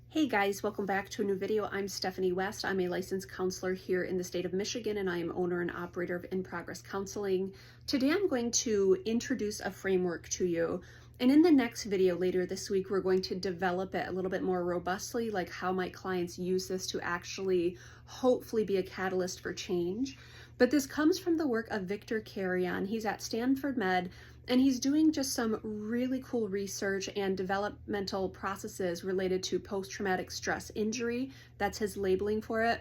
Hey guys, welcome back to a new video. I'm Stephanie West. I'm a licensed counselor here in the state of Michigan, and I am owner and operator of In Progress Counseling. Today I'm going to introduce a framework to you, and in the next video later this week we're going to develop it a little bit more robustly, like how my clients use this to actually hopefully be a catalyst for change. But this comes from the work of Victor Carrion. He's at Stanford Med, and he's doing just some really cool research and developmental processes related to post-traumatic stress injury. That's his labeling for it.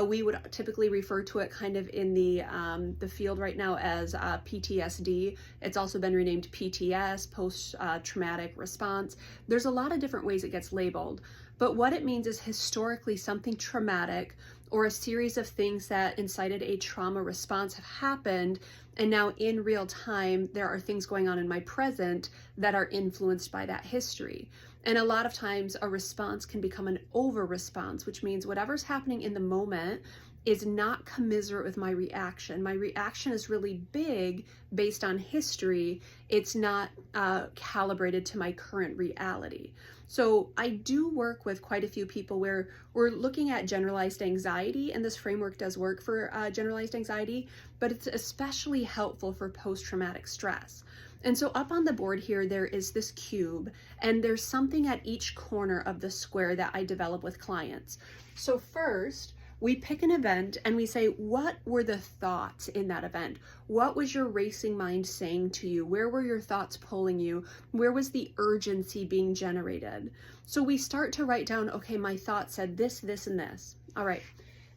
We would typically refer to it kind of in the field right now as PTSD. It's also been renamed PTS, post-traumatic response. There's a lot of different ways it gets labeled, but what it means is historically something traumatic or a series of things that incited a trauma response have happened, and now in real time there are things going on in my present that are influenced by that history. And a lot of times a response can become an over response, which means whatever's happening in the moment is not commensurate with my reaction. My reaction is really big based on history. It's not calibrated to my current reality. So I do work with quite a few people where we're looking at generalized anxiety, and this framework does work for generalized anxiety, but it's especially helpful for post-traumatic stress. And so up on the board here, there is this cube, and there's something at each corner of the square that I develop with clients. So first, we pick an event and we say, what were the thoughts in that event? What was your racing mind saying to you? Where were your thoughts pulling you? Where was the urgency being generated? So we start to write down, okay, my thought said this, this, and this. All right.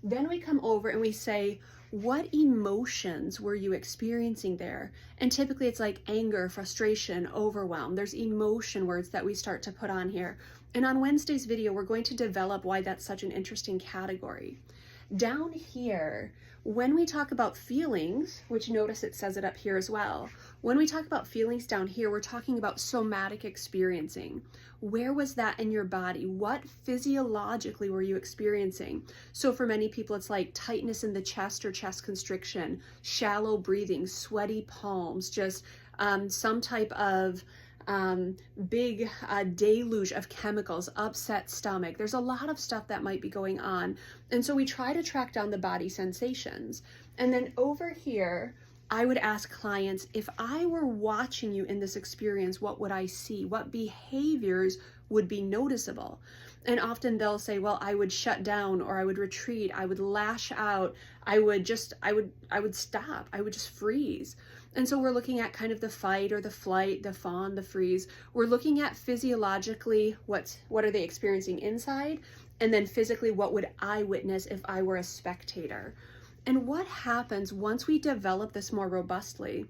Then we come over and we say, what emotions were you experiencing there? And typically it's like anger, frustration, overwhelm. There's emotion words that we start to put on here. And on Wednesday's video, we're going to develop why that's such an interesting category. Down here, when we talk about feelings, which notice it says it up here as well, when we talk about feelings down here, we're talking about somatic experiencing. Where was that in your body? What physiologically were you experiencing? So for many people, it's like tightness in the chest or chest constriction, shallow breathing, sweaty palms, just some type of big deluge of chemicals, upset stomach. There's a lot of stuff that might be going on. And so we try to track down the body sensations. And then over here, I would ask clients, if I were watching you in this experience, what would I see? What behaviors would be noticeable? And often they'll say, well, I would shut down, or I would retreat, I would lash out, I would stop, I would just freeze. And so we're looking at kind of the fight or the flight, the fawn, the freeze. We're looking at physiologically what are they experiencing inside, and then physically what would I witness if I were a spectator. And what happens once we develop this more robustly,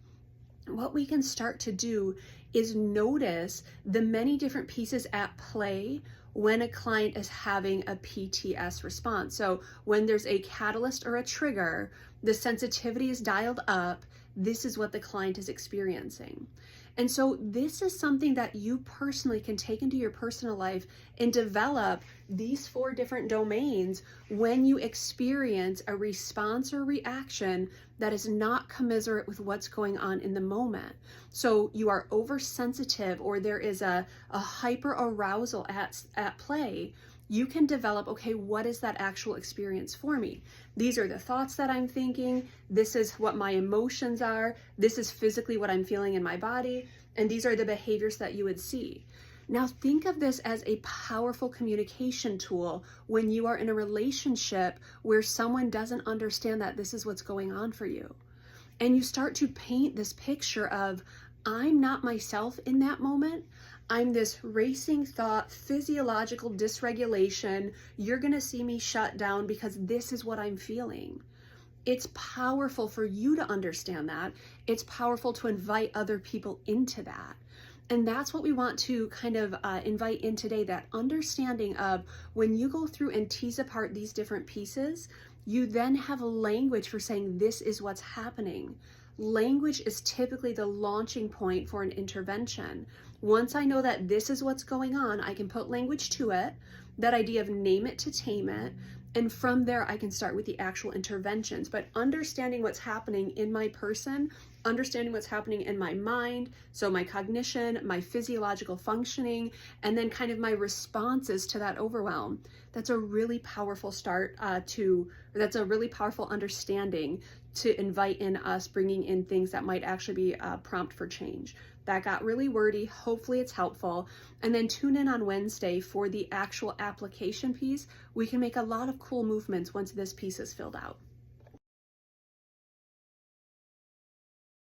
what we can start to do is notice the many different pieces at play when a client is having a PTS response. So when there's a catalyst or a trigger, the sensitivity is dialed up. This is what the client is experiencing. And so this is something that you personally can take into your personal life and develop these 4 different domains when you experience a response or reaction that is not commensurate with what's going on in the moment. So you are oversensitive, or there is a hyper arousal at play. You can develop, okay, what is that actual experience for me? These are the thoughts that I'm thinking. This is what my emotions are. This is physically what I'm feeling in my body. And these are the behaviors that you would see. Now think of this as a powerful communication tool when you are in a relationship where someone doesn't understand that this is what's going on for you. And you start to paint this picture of, I'm not myself in that moment. I'm this racing thought, physiological dysregulation. You're going to see me shut down because this is what I'm feeling. It's powerful for you to understand that. It's powerful to invite other people into that. And that's what we want to kind of invite in today, that understanding of when you go through and tease apart these different pieces, you then have a language for saying this is what's happening. Language is typically the launching point for an intervention. Once I know that this is what's going on, I can put language to it, that idea of name it to tame it, and from there I can start with the actual interventions. But understanding what's happening in my person understanding what's happening in my mind, so my cognition, my physiological functioning, and then kind of my responses to that overwhelm. That's a really powerful that's a really powerful understanding to invite in us bringing in things that might actually be a prompt for change. That got really wordy. Hopefully it's helpful. And then tune in on Wednesday for the actual application piece. We can make a lot of cool movements once this piece is filled out.